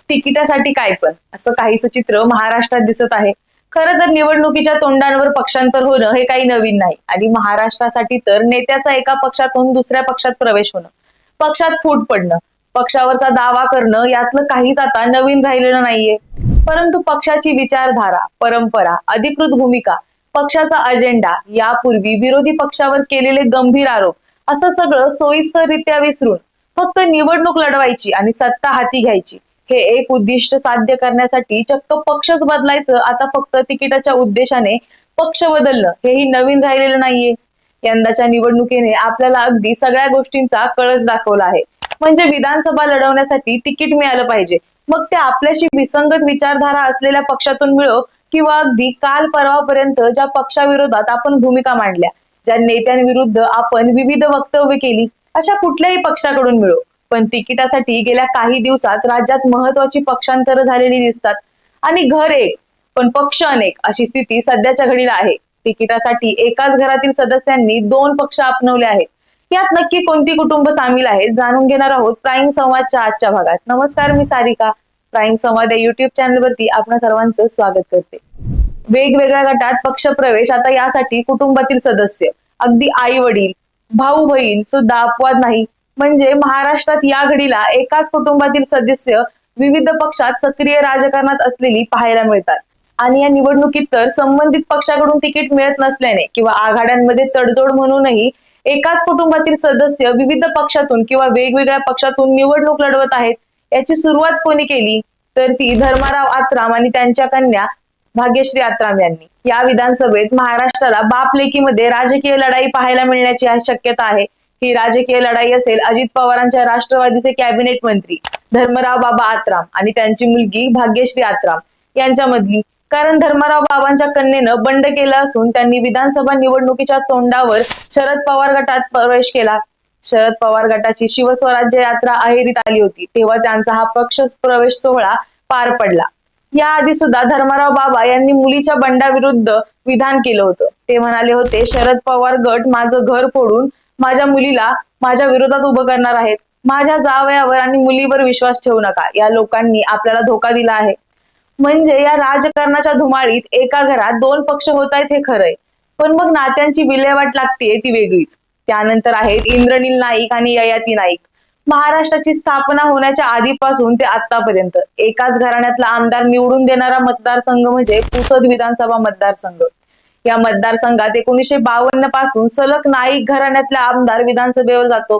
तिकिटासाठी काय पण असं काहीच चित्र महाराष्ट्रात दिसत आहे. खरं तर निवडणुकीच्या तोंडांवर पक्षांतर होणं हे काही नवीन नाही आणि महाराष्ट्रासाठी तर नेत्याचा एका पक्षातून दुसऱ्या पक्षात प्रवेश होणं, पक्षात फूट पडणं, पक्षावरचा दावा करणं यातलं काहीच आता नवीन राहिलेलं नाहीये. परंतु पक्षाची विचारधारा, परंपरा, अधिकृत भूमिका, पक्षाचा अजेंडा, यापूर्वी विरोधी पक्षावर केलेले गंभीर आरोप असं सगळं सोयीस्कररित्या विसरून फक्त निवडणूक लढवायची आणि सत्ता हाती घ्यायची हे एक उद्दिष्ट साध्य करण्यासाठी चक्क पक्षच बदलायचं आता फक्त तिकिटाच्या उद्देशाने पक्ष बदलणं हेही नवीन राहिलेलं नाहीये. यंदाच्या निवडणुकीने आपल्याला अगदी सगळ्या गोष्टींचा कळस दाखवला आहे. म्हणजे विधानसभा लढवण्यासाठी तिकीट मिळालं पाहिजे, मग ते आपल्याशी विसंगत विचारधारा असलेल्या पक्षातून मिळो किंवा अगदी काल परवापर्यंत ज्या पक्षाविरोधात आपण भूमिका मांडल्या, ज्या नेत्यांविरुद्ध आपण विविध वक्तव्य केली, अशा कुठल्याही पक्षाकडून मिळो, पण तिकिटासाठी गेल्या काही दिवसात राज्यात महत्वाची पक्षांतर झालेली दिसतात आणि घर एक पण पक्ष अनेक अशी स्थिती सध्याच्या घडीला आहे. तिकिटासाठी एकाच घरातील सदस्यांनी दोन पक्ष आपणवले आहेत. यात नक्की कोणती कुटुंब सामील आहेत जाणून घेणार आहोत प्राईम संवादच्या आजच्या भागात. नमस्कार, मी सारिका. प्राईम संवाद या युट्यूब चॅनलवरती आपण सर्वांचं स्वागत करते. वेगवेगळ्या गटात पक्ष प्रवेश आता यासाठी कुटुंबातील सदस्य, अगदी आई वडील, भाऊ बहीण सुद्धा अपवाद नाही. म्हणजे महाराष्ट्रात या घडीला एकाच कुटुंबातील सदस्य विविध पक्षात सक्रिय राजकारणात असलेली पाहायला मिळतात. आणि या निवडणुकीत तर संबंधित पक्षाकडून तिकीट मिळत नसल्याने किंवा आघाड्यांमध्ये तडजोड म्हणूनही एकाच कुटुंबातील सदस्य विविध पक्षातून किंवा वेगवेगळ्या पक्षातून निवडणूक लढवत आहेत. याची सुरुवात कोणी केली तर ती धर्माराव आत्राम आणि त्यांच्या कन्या भाग्यश्री आत्राम यांनी. या विधानसभेत महाराष्ट्राला बाप लेकीमध्ये राजकीय लढाई पाहायला मिळण्याची शक्यता आहे. ही राजकीय लढाई असेल अजित पवारांच्या राष्ट्रवादीचे कॅबिनेट मंत्री धर्मराव बाबा आत्राम आणि त्यांची मुलगी भाग्यश्री आत्राम यांच्यामधली. कारण धर्मराव बाबांच्या कन्येनं बंड केलं असून त्यांनी विधानसभा निवडणुकीच्या तोंडावर शरद पवार गटात प्रवेश केला. शरद पवार गटाची शिवस्वराज्य यात्रा अहेरीत आली होती तेव्हा त्यांचा हा पक्ष प्रवेश सोहळा पार पडला. याआधी सुद्धा धर्मराव बाबा यांनी मुलीच्या बंडाविरुद्ध विधान केलं होतं. ते म्हणाले होते, शरद पवार गट माझं घर फोडून माझ्या मुलीला माझ्या विरोधात उभं करणार आहेत. माझ्या जावयावर आणि मुलीवर विश्वास ठेवू नका. या लोकांनी आपल्याला धोका दिला आहे. म्हणजे या राजकारणाच्या धुमाळीत एका घरात दोन पक्ष होत आहेत हे खरंय, पण मग नात्यांची विल्हेवाट लागते ती वेगळीच. त्यानंतर आहेत इंद्रनील नाईक आणि ययाती नाईक. महाराष्ट्राची स्थापना होण्याच्या आधीपासून ते आतापर्यंत एकाच घराण्यातला आमदार निवडून देणारा मतदारसंघ म्हणजे पुसद विधानसभा मतदारसंघ. या मतदारसंघात 1952 पासून सलग नाईक घराण्यातला आमदार विधानसभेवर जातो.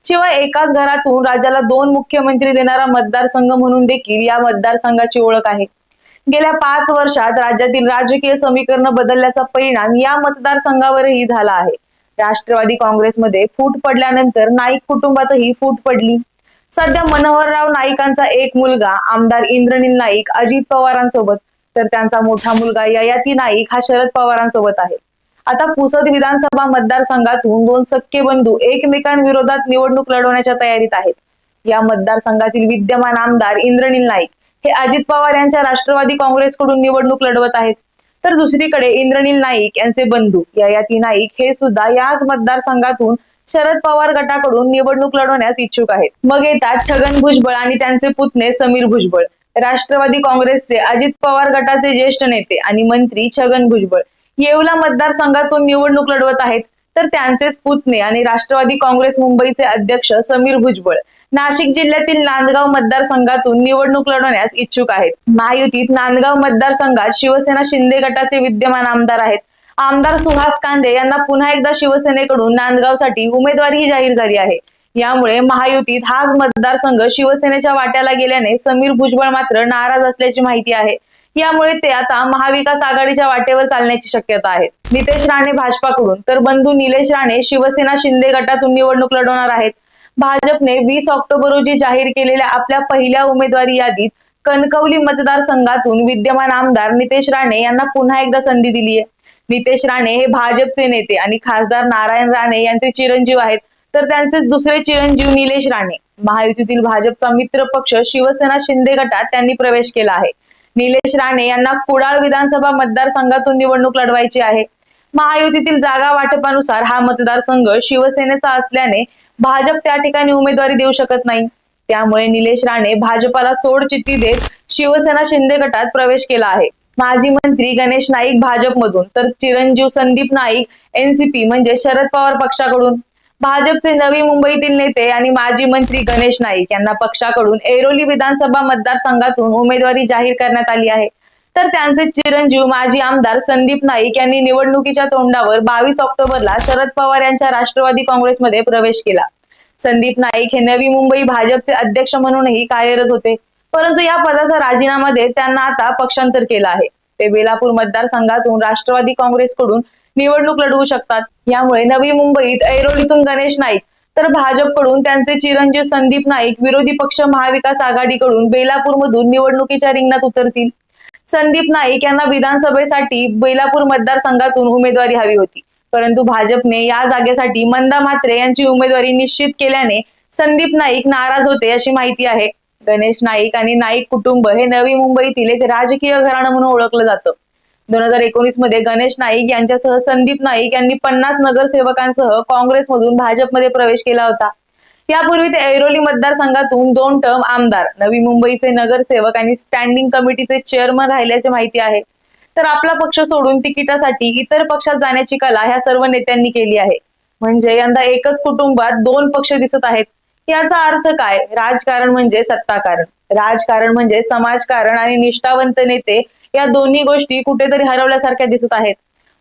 शिवाय एकाच घरातून राज्याला दोन मुख्यमंत्री देणारा मतदारसंघ म्हणून देखील या मतदारसंघाची ओळख आहे. गेल्या 5 वर्षात राज्यातील राजकीय समीकरण बदलल्याचा परिणाम या मतदारसंघावरही झाला आहे. राष्ट्रवादी काँग्रेसमध्ये फूट पडल्यानंतर नाईक कुटुंबातही फूट पडली. सध्या मनोहरराव नाईकांचा एक मुलगा आमदार इंद्रनील नाईक अजित पवारांसोबत, तर त्यांचा मोठा मुलगा ययाती नाईक हा शरद पवारांसोबत आहे. आता पुसद विधानसभा मतदारसंघातून दोन सख्खे बंधू एकमेकांविरोधात निवडणूक लढवण्याच्या तयारीत आहेत. या मतदारसंघातील विद्यमान आमदार इंद्रनील नाईक हे अजित पवार यांच्या राष्ट्रवादी काँग्रेसकडून निवडणूक लढवत आहेत. तर दुसरीकडे इंद्रनील नाईक यांचे बंधू ययाती नाईक हे सुद्धा याच मतदारसंघातून शरद पवार गटाकडून निवडणूक लढवण्यास इच्छुक आहेत. मग येतात छगन भुजबळ आणि त्यांचे पुतणे समीर भुजबळ. राष्ट्रवादी काँग्रेसचे अजित पवार गटाचे ज्येष्ठ नेते आणि मंत्री छगन भुजबळ येवला मतदारसंघातून निवडणूक लढवत आहेत. तर त्यांचेच पुतणे आणि राष्ट्रवादी काँग्रेस मुंबईचे अध्यक्ष समीर भुजबळ नाशिक जिल्ह्यातील नांदगाव मतदारसंघातून निवडणूक लढवण्यास इच्छुक आहेत. महायुतीत नांदगाव मतदारसंघात शिवसेना शिंदे गटाचे विद्यमान आमदार आहेत. आमदार सुहास कांदे यांना पुन्हा एकदा शिवसेनेकडून नांदगावसाठी उमेदवारी जाहीर झाली आहे. यामुळे महायुतीत हाच मतदारसंघ शिवसेनेच्या वाट्याला गेल्याने समीर भुजबळ मात्र नाराज असल्याची माहिती आहे. यामुळे ते आता महाविकास आघाडीच्या वाटेवर चालण्याची शक्यता आहे. नितेश राणे भाजपाकडून तर बंधू निलेश राणे शिवसेना शिंदे गटातून निवडणूक लढवणार आहेत. भाजपने 20 ऑक्टोबर रोजी जाहीर केलेल्या आपल्या पहिल्या उमेदवारी यादीत कणकवली मतदारसंघातून विद्यमान आमदार नितेश राणे यांना पुन्हा एकदा संधी दिली आहे. नितेश राणे हे भाजपचे नेते आणि खासदार नारायण राणे यांचे चिरंजीव आहेत. तर त्यांचे दुसरे चिरंजीव निलेश राणे महायुतीतील भाजपचा मित्र पक्ष शिवसेना शिंदे गटात त्यांनी प्रवेश केला आहे. निलेश राणे यांना कुडाळ विधानसभा मतदारसंघातून निवडणूक लढवायची आहे. महायुतीतील जागा वाटपानुसार हा मतदारसंघ शिवसेनेचा असल्याने भाजप त्या ठिकाणी उमेदवारी देऊ शकत नाही. त्यामुळे निलेश राणे भाजपाला सोडचिठ्ठी देत शिवसेना शिंदे गटात प्रवेश केला आहे. माजी मंत्री गणेश नाईक भाजपमधून तर चिरंजीव संदीप नाईक एनसीपी म्हणजे शरद पवार पक्षाकडून. भाजपचे नवी मुंबईतील नेते आणि माजी मंत्री गणेश नाईक यांना पक्षाकडून ऐरोली विधानसभा मतदारसंघातून उमेदवारी जाहीर करण्यात आली आहे. तर त्यांचे चिरंजीव माजी आमदार संदीप नाईक यांनी निवडणुकीच्या तोंडावर 22 ऑक्टोबरला शरद पवार यांच्या राष्ट्रवादी काँग्रेसमध्ये प्रवेश केला. संदीप नाईक हे नवी मुंबई भाजपचे अध्यक्ष म्हणूनही कार्यरत होते, परंतु या पदाचा राजीनामा देत त्यांना आता पक्षांतर केलं आहे. ते बेलापूर मतदारसंघातून राष्ट्रवादी काँग्रेसकडून निवडणूक लढवू शकतात. यामुळे नवी मुंबईत ऐरोलीतून गणेश नाईक तर भाजपकडून त्यांचे चिरंजीव संदीप नाईक विरोधी पक्ष महाविकास आघाडीकडून बेलापूरमधून निवडणुकीच्या रिंगणात उतरतील. संदीप नाईक यांना विधानसभेसाठी बेलापूर मतदारसंघातून उमेदवारी हवी होती, परंतु भाजपने या जागेसाठी मंदा म्हात्रे यांची उमेदवारी निश्चित केल्याने संदीप नाईक नाराज होते अशी माहिती आहे. गणेश नाईक आणि नाईक कुटुंब हे नवी मुंबईतील एक राजकीय घराणं म्हणून ओळखलं जातं. 2019 मध्ये गणेश नाईक यांच्यासह संदीप नाईक यांनी 50 नगरसेवकांसह काँग्रेसमधून भाजपमध्ये प्रवेश केला होता. यापूर्वी ते ऐरोली मतदारसंघातून 2 टर्म आमदार, नवी मुंबईचे नगरसेवक आणि स्टँडिंग कमिटीचे चेअरमन राहिल्याची माहिती आहे. तर आपला पक्ष सोडून तिकिटासाठी इतर पक्षात जाण्याची कला ह्या सर्व नेत्यांनी केली आहे. म्हणजे यंदा एकच कुटुंबात 2 पक्ष दिसत आहेत. याचा अर्थ काय? राजकारण म्हणजे सत्ताकारण, राजकारण म्हणजे समाजकारण आणि निष्ठावंत नेते या दोन्ही गोष्टी कुठेतरी हरवल्यासारख्या दिसत आहेत.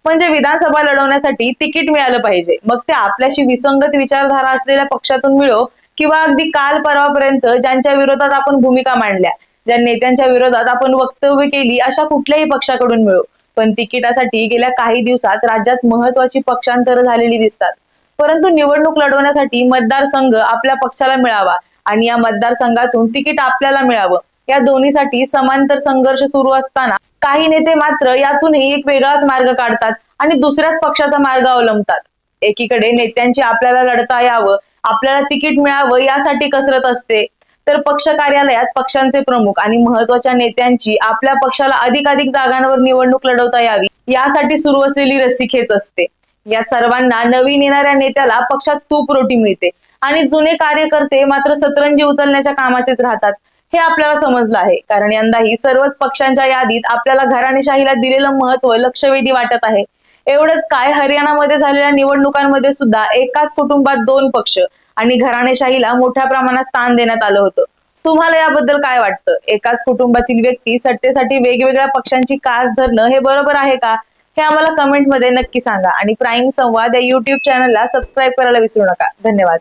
म्हणजे विधानसभा लढवण्यासाठी तिकीट मिळालं पाहिजे, मग ते आपल्याशी विसंगत विचारधारा असलेल्या पक्षातून मिळो किंवा अगदी काल परवापर्यंत ज्यांच्या विरोधात आपण भूमिका मांडल्या, ज्या नेत्यांच्या विरोधात आपण वक्तव्य केली अशा कुठल्याही पक्षाकडून मिळो. पण तिकिटासाठी गेल्या काही दिवसात राज्यात महत्वाची पक्षांतर झालेली दिसतात. परंतु निवडणूक लढवण्यासाठी मतदारसंघ आपल्या पक्षाला मिळावा आणि या मतदारसंघातून तिकीट आपल्याला मिळावं, या दोन्हीसाठी समांतर संघर्ष सुरू असताना काही नेते मात्र यातूनही एक वेगळाच मार्ग काढतात आणि दुसऱ्याच पक्षाचा मार्ग अवलंबतात. एकीकडे नेत्यांची आपल्याला लढता यावं, आपल्याला तिकीट मिळावं यासाठी कसरत असते, तर पक्ष कार्यालयात पक्षांचे प्रमुख आणि महत्वाच्या नेत्यांची आपल्या पक्षाला अधिकाधिक जागांवर निवडणूक लढवता यावी यासाठी सुरू असलेली रस्सीखेच असते. या सर्वांना नवीन येणाऱ्या नेत्याला पक्षात तूप रोटी मिळते आणि जुने कार्यकर्ते मात्र सतरंजी उचलण्याच्या कामाचेच राहतात. हे आपल्याला समजलं आहे, कारण यंदाही सर्वच पक्षांच्या यादीत आपल्याला घराणेशाहीला दिलेलं महत्व लक्षवेधी वाटत आहे. एवढंच काय, हरियाणामध्ये झालेल्या निवडणुकांमध्ये सुद्धा एकाच कुटुंबात 2 पक्ष आणि घराणेशाहीला मोठ्या प्रमाणात स्थान देण्यात आलं होतं. तुम्हाला याबद्दल काय वाटतं? एकाच कुटुंबातील व्यक्ती सत्तेसाठी वेगवेगळ्या पक्षांची कास धरणं हे बरोबर आहे का? हे आम्हाला कमेंटमध्ये नक्की सांगा आणि प्राईम संवाद या युट्यूब चॅनलला सबस्क्राईब करायला विसरू नका. धन्यवाद.